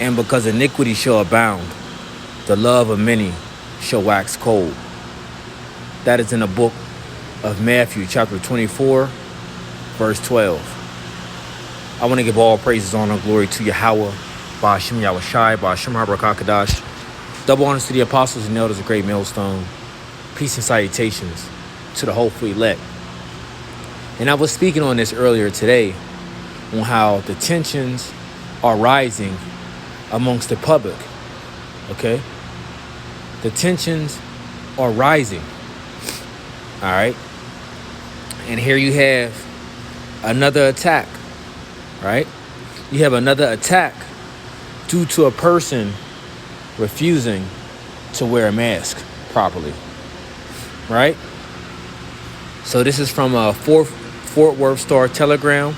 And because iniquity shall abound, the love of many shall wax cold. That is in the book of Matthew, chapter 24, verse 12. I want to give all praises, honor, glory to Yahweh, Ba'ashem Yahushai, Ba'ashem HaBarakakadash. Double honors to the apostles and elders of Great Millstone. Peace and salutations to the hopefully elect. And I was speaking on this earlier today on how the tensions are rising amongst the public, okay? The tensions are rising, all right? And here you have another attack, right? You have another attack due to a person refusing to wear a mask properly, right? So this is from a Fort Worth Star Telegram.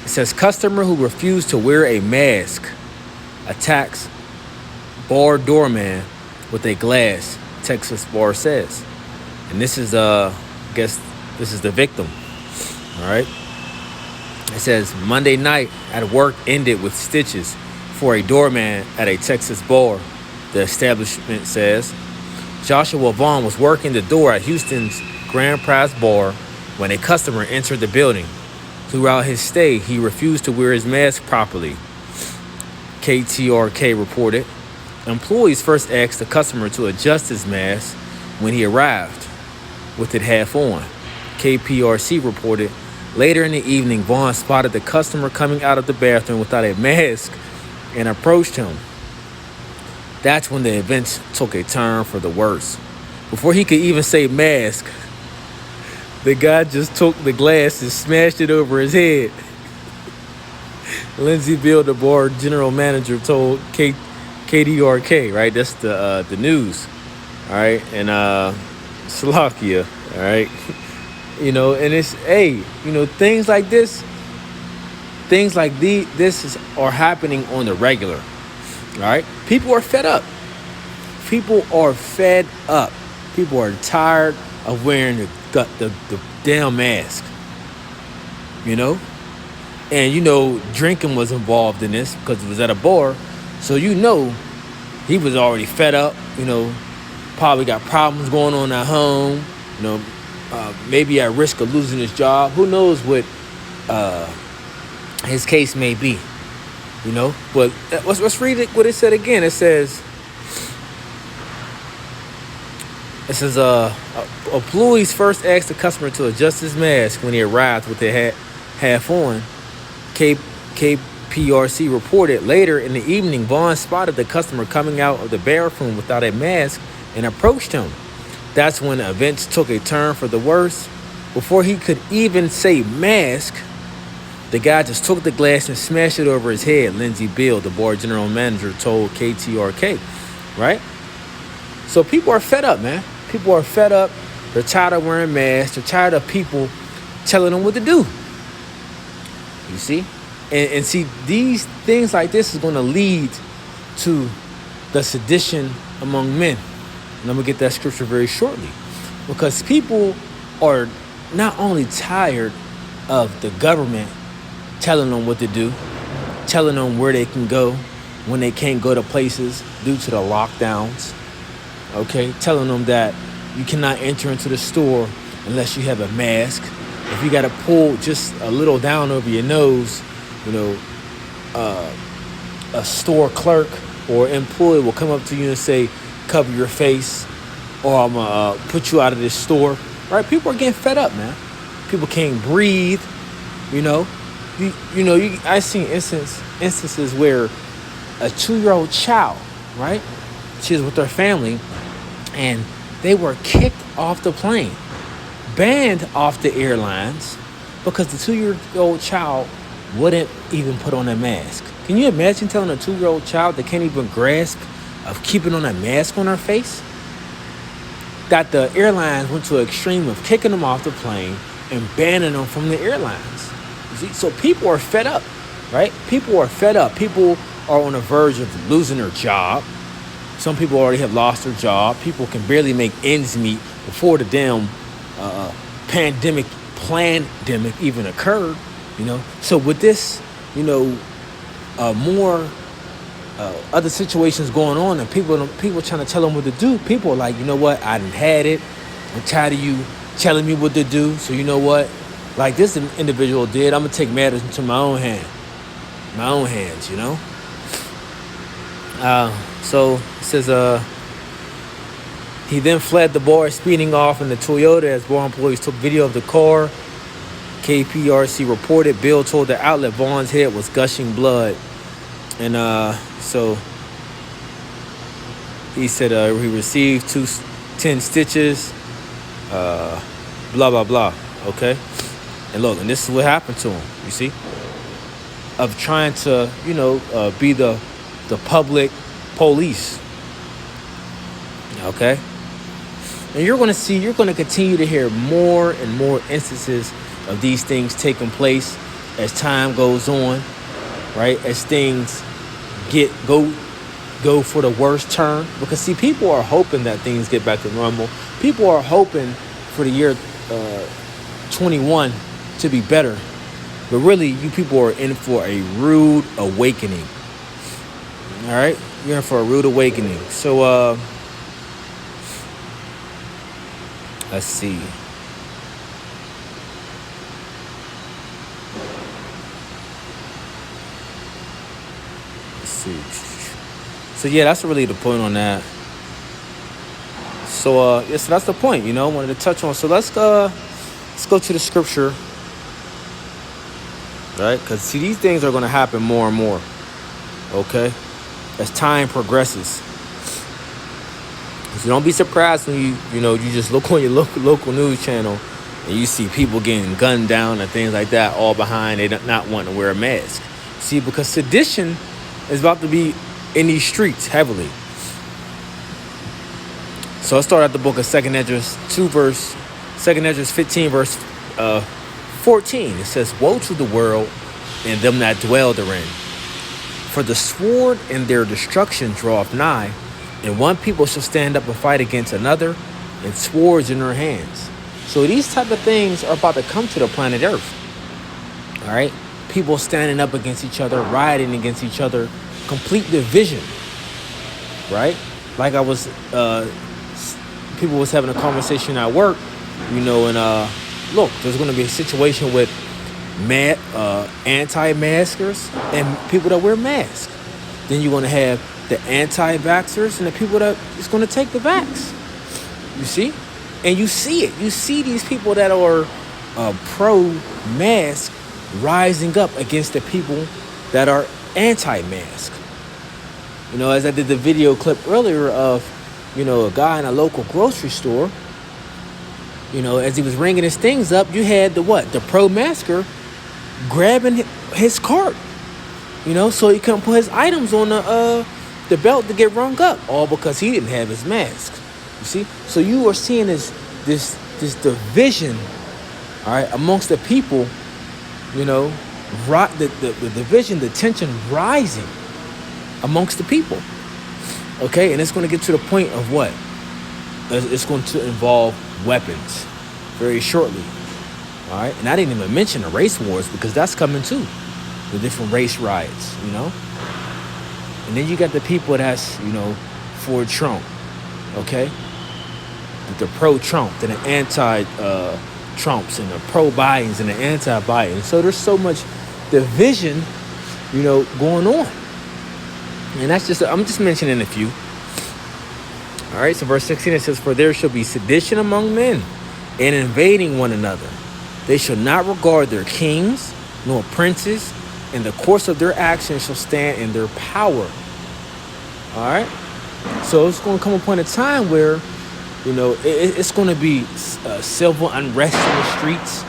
It says, customer who refused to wear a mask attacks bar doorman with a glass, Texas bar says. And this is, I guess this is the victim, all right? It says, Monday night at work ended with stitches for a doorman at a Texas bar, the establishment says. Joshua Vaughn was working the door at Houston's Grand Prize Bar when a customer entered the building. Throughout his stay, he refused to wear his mask properly, KTRK reported. Employees first asked the customer to adjust his mask when he arrived, with it half on. KPRC reported. Later in the evening, Vaughn spotted the customer coming out of the bathroom without a mask and approached him. That's when the events took a turn for the worse. Before he could even say mask, the guy just took the glass and smashed it over his head. Lindsey Bill, the bar general manager, told KDRK, right? That's the news, all right? And Slovakia, all right? You know, and it's, hey, you know, things like this are happening on the regular, all right? People are fed up. People are fed up. People are tired of wearing the damn mask, you know? And, you know, drinking was involved in this because it was at a bar. So, you know, he was already fed up, you know, probably got problems going on at home, you know, maybe at risk of losing his job. Who knows what his case may be, you know? But let's read it, what it said again. It says, employees first asked the customer to adjust his mask when he arrived with it half on. KPRC reported. Later in the evening, Vaughn spotted the customer coming out of the bathroom without a mask and approached him. That's when events took a turn for the worse. Before he could even say mask, the guy just took the glass and smashed it over his head, Lindsey Bill, the bar general manager, told KTRK, right? So people are fed up, man. People are fed up. They're tired of wearing masks. They're tired of people telling them what to do. You see? And see, these things like this is going to lead to the sedition among men. And I'm going to get that scripture very shortly. Because people are not only tired of the government telling them what to do, telling them where they can go when they can't go to places due to the lockdowns, okay? Telling them that you cannot enter into the store unless you have a mask. If you got to pull just a little down over your nose, you know, a store clerk or employee will come up to you and say, cover your face, or I'm going to put you out of this store, right? People are getting fed up, man. People can't breathe, you know. I've seen instances where a 2-year-old child, right? She was with her family, and they were kicked off the plane, banned off the airlines because the 2-year-old child wouldn't even put on a mask. Can you imagine telling a 2-year-old child that can't even grasp of keeping on a mask on her face? That the airlines went to an extreme of kicking them off the plane and banning them from the airlines. You see? So people are fed up, right? People are fed up. People are on the verge of losing their job. Some people already have lost their job. People can barely make ends meet before the damn pandemic even occurred, you know. So with this, you know, more other situations going on, and people trying to tell them what to do. People are like, you know what? I done had it. I'm tired of you telling me what to do. So you know what? Like this individual did, I'm gonna take matters into my own hands. You know. So it says, he then fled the bar, speeding off in the Toyota as bar employees took video of the car. KPRC reported Bill told the outlet Vaughn's head was gushing blood. And so he said he received 10 stitches, blah, blah, blah. Okay. And look, and this is what happened to him, you see, of trying to, be the public police. Okay. And you're going to continue to hear more and more instances of these things taking place as time goes on, right? As things go for the worst turn. Because see, people are hoping that things get back to normal. People are hoping for the year 21 to be better. But really, you people are in for a rude awakening. All right? You're in for a rude awakening. So, let's see. So yeah, that's really the point on that. So so that's the point, wanted to touch on. So let's go to the scripture, right? Because see, these things are going to happen more and more, okay, as time progresses. So don't be surprised when you just look on your local news channel and you see people getting gunned down and things like that, all behind they not wanting to wear a mask. See, because sedition is about to be in these streets heavily. So let's start at the book of 2 Esdras 15, verse 14. It says, "Woe to the world and them that dwell therein. For the sword and their destruction draweth nigh, and one people shall stand up and fight against another, and swords in their hands." So these type of things are about to come to the planet Earth. All right? People standing up against each other, rioting against each other, complete division, right? Like I was, people was having a conversation at work, and look, there's going to be a situation with anti-maskers and people that wear masks. Then you're going to have the anti-vaxxers and the people that is going to take the vax. You see? And you see it. You see these people that are pro-mask rising up against the people that are anti-mask. As I did the video clip earlier of, a guy in a local grocery store, as he was ringing his things up, you had the pro-masker grabbing his cart, so he couldn't put his items on the belt to get rung up, all because he didn't have his mask. You see? So you are seeing this division, all right, amongst the people, the division, the tension rising amongst the people. Okay, and it's going to get to the point of what? It's going to involve weapons very shortly. All right, and I didn't even mention the race wars, because that's coming too. The different race riots, And then you got the people that's, for Trump, okay? The pro-Trump, and the anti-Trumps, and the pro-Bidens, and the anti-Bidens. So there's so much division, going on. And I'm just mentioning a few. All right, so verse 16, it says, "For there shall be sedition among men, and invading one another. They shall not regard their kings, nor princes, and the course of their actions shall stand in their power." All right? So it's going to come upon a time where, it's going to be civil unrest in the streets.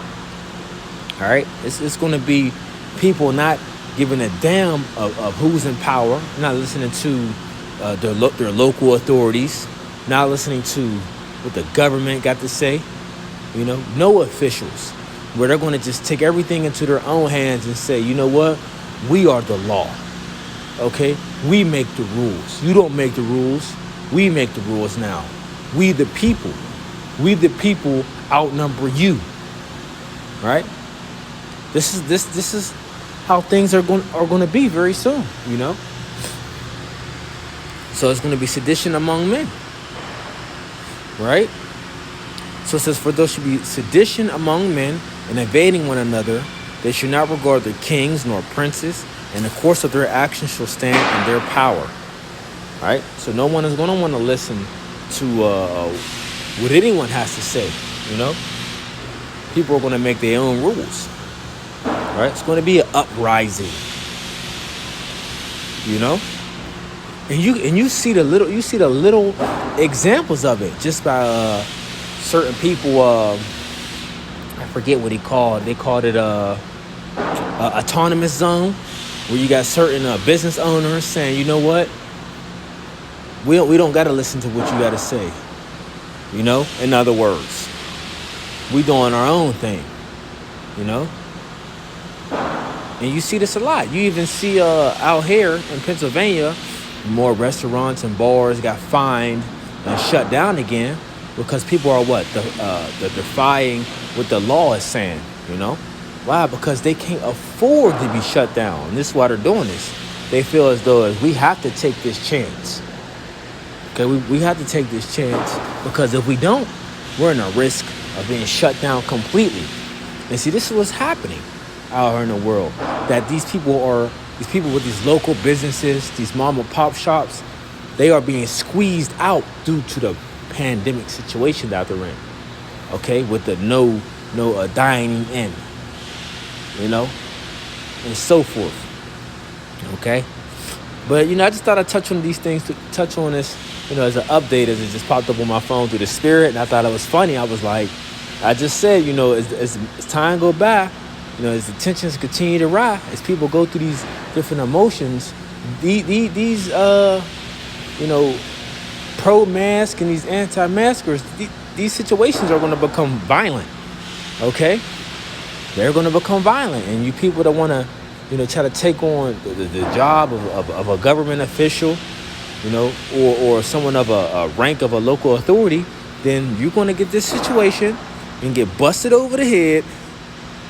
All right? It's going to be people not giving a damn of who's in power, not listening to their local authorities, not listening to what the government got to say. No officials, where they're going to just take everything into their own hands and say, you know what? We are the law. Okay? We make the rules. You don't make the rules. We make the rules now. We the people outnumber you. Right? This is how things are going to be very soon, So it's going to be sedition among men, right? So it says, for there should be sedition among men and invading one another. They should not regard their kings nor princes, and the course of their actions shall stand in their power. Right? So no one is going to want to listen to what anyone has to say. You know, people are going to make their own rules. Right? It's going to be an uprising. You know, and you see the little examples of it just by certain people. I forget what he called. They called it a autonomous zone, where you got certain business owners saying, you know what, we don't got to listen to what you got to say. You know, in other words, we doing our own thing. You know, and you see this a lot. You even see out here in Pennsylvania, more restaurants and bars got fined and shut down again because people are the defying what the law is saying. You know, why? Because they can't afford to be shut down. And this is why they're doing this. They feel as though we have to take this chance. Okay, we have to take this chance because if we don't, we're in a risk of being shut down completely. And see, this is what's happening out here in the world. That these people with these local businesses, these mom and pop shops, they are being squeezed out due to the pandemic situation that they're in. Okay, with the no dining in, you know, and so forth. Okay, but you know, I just thought I'd touch on these things, to touch on this, you know, as an update, as it just popped up on my phone through the spirit, and I thought it was funny. I was like, I just said, you know, as time go by, you know, as the tensions continue to rise, as people go through these different emotions, these you know, pro-mask and these anti-maskers, these situations are going to become violent. Okay, they're going to become violent, and you people that want to, you know, try to take on the job of a government official, you know, or someone of a rank of a local authority, then you're going to get this situation and get busted over the head,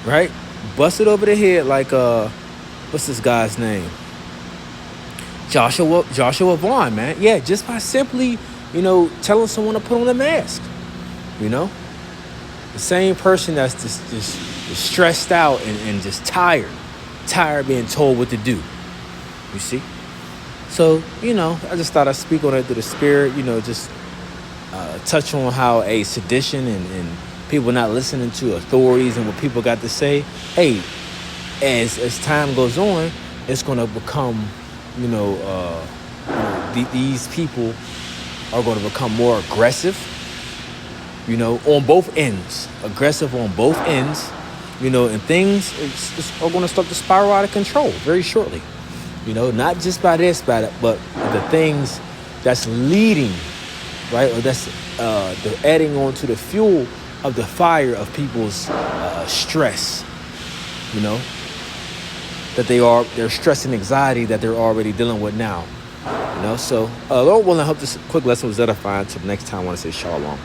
right? Busted over the head like what's this guy's name? Joshua Vaughn, man. Yeah, just by simply, you know, telling someone to put on a mask. You know, the same person that's just stressed out and just tired being told what to do. You see? So, you know, I just thought I'd speak on it through the spirit, you know, just touch on how a sedition and people not listening to authorities and what people got to say. Hey, as time goes on, it's going to become, you know, these people are going to become more aggressive, you know, on both ends. Aggressive on both ends, you know, and things are going to start to spiral out of control very shortly. You know, not just by this, but the things that's leading, right, or that's the adding on to the fuel of the fire of people's stress, you know, that they're stress and anxiety that they're already dealing with now. You know, so Lord willing, I hope this quick lesson was edifying. Until next time, I want to say shalom.